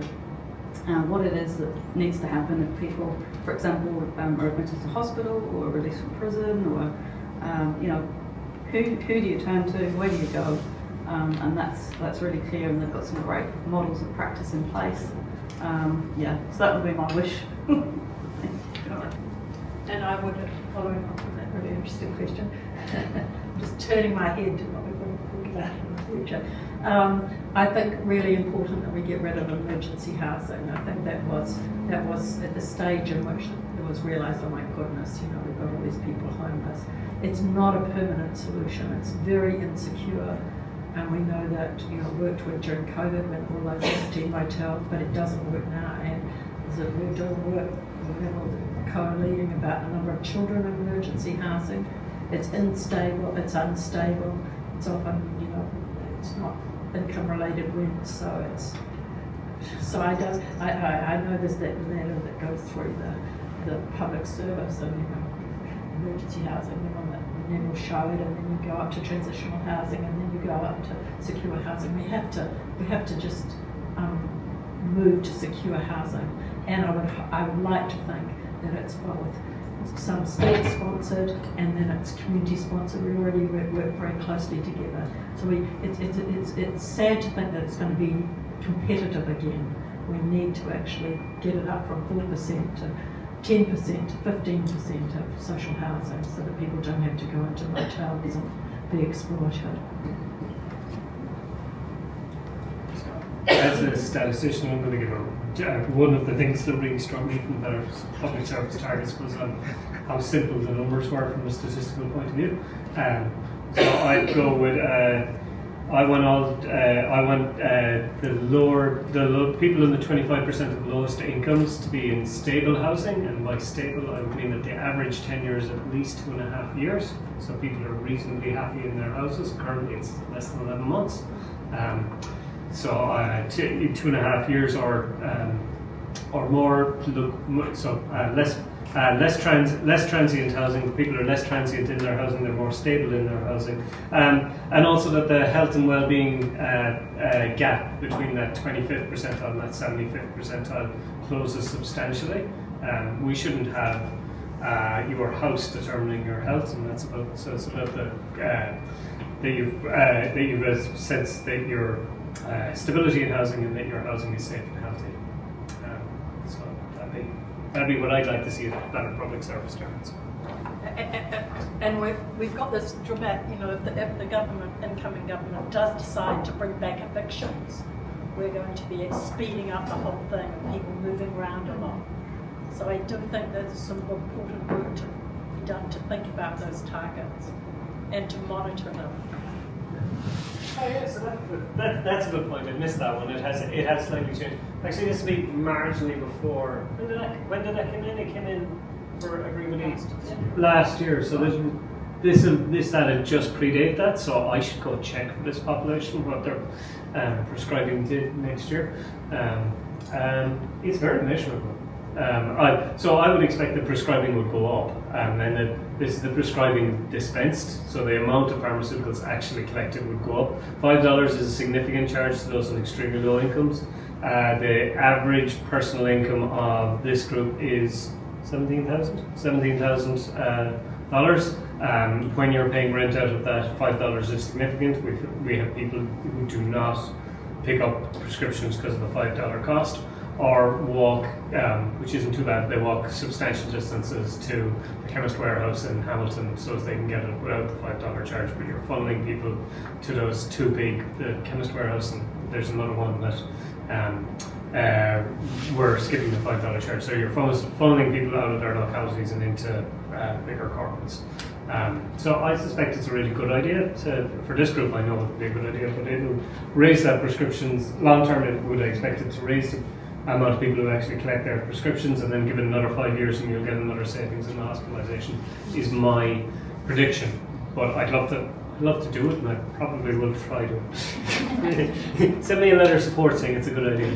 what it is that needs to happen if people, for example, are admitted to hospital or released from prison, or who do you turn to, where do you go, and that's really clear, and they've got some great models of practice in place. So that would be my wish. And I would, following up on that really interesting question, just turning my head to what we're going to talk about in the future. I think really important that we get rid of emergency housing. I think that was at the stage in which it was realised, oh my goodness, we've got all these people homeless. It's not a permanent solution. It's very insecure, and we know that it worked during COVID when all those empty motels, but it doesn't work now. And we're doing work with co-leading about the number of children in emergency housing. It's unstable. It's unstable. It's often it's not income-related rent, so I know there's that ladder that goes through the public service and emergency housing, the one that Nevil showed, and then you go up to transitional housing, and then you go up to secure housing. We have to just move to secure housing, and I would like to think that it's both some state-sponsored and then it's community-sponsored. We already work very closely together. So it's sad to think that it's going to be competitive again. We need to actually get it up from 4% to 10% to 15% of social housing, so that people don't have to go into motels and be exploited. As a statistician, I'm going to give one of the things that really struck me from the public service targets was how simple the numbers were from a statistical point of view. So I'd go with I want the people in the 25% of lowest incomes to be in stable housing, and by stable I would mean that the average tenure is at least 2.5 years. So people are reasonably happy in their houses. Currently, it's less than 11 months. So 2.5 years or more to look. So less transient housing. People are less transient in their housing. They're more stable in their housing, and also that the health and well-being gap between that 25th percentile and that 75th percentile closes substantially. We shouldn't have your house determining your health, and that's about. So it's about that you've a sense that your stability in housing and that your housing is safe and healthy. So that'd be what I'd like to see at better public service terms. And we've got this dramatic, if the incoming government does decide to bring back evictions, we're going to be speeding up the whole thing and people moving around a lot. So I do think there's some important work to be done to think about those targets and to monitor them. Oh yeah, so that's a good point. I missed that one. It has slightly changed. Actually, this will be marginally before. When did that come in? It came in for everybody last year. So this that'll just predate that. So I should go check for this population what they're prescribing next year. It's very measurable. So I would expect the prescribing would go up, and this is the prescribing dispensed, so the amount of pharmaceuticals actually collected would go up. $5 is a significant charge to those on extremely low incomes. The average personal income of this group is $17,000. When you're paying rent out of that, $5 is significant. We have people who do not pick up prescriptions because of the $5 cost, or walk, which isn't too bad, they walk substantial distances to the chemist warehouse in Hamilton so as they can get it without the $5 charge. But you're funneling people to those two big, the chemist warehouse, and there's another one that we're skipping the $5 charge. So you're funneling people out of their localities and into bigger corporates. So I suspect it's a really good idea for this group. I know it would be a good idea, but it'll raise that prescriptions long term. It would, I expect it to raise the amount of people who actually collect their prescriptions, and then give it another 5 years and you'll get another savings in the hospitalisation, is my prediction. But I'd love to do it, and I probably will try to. Send me a letter of support saying it's a good idea.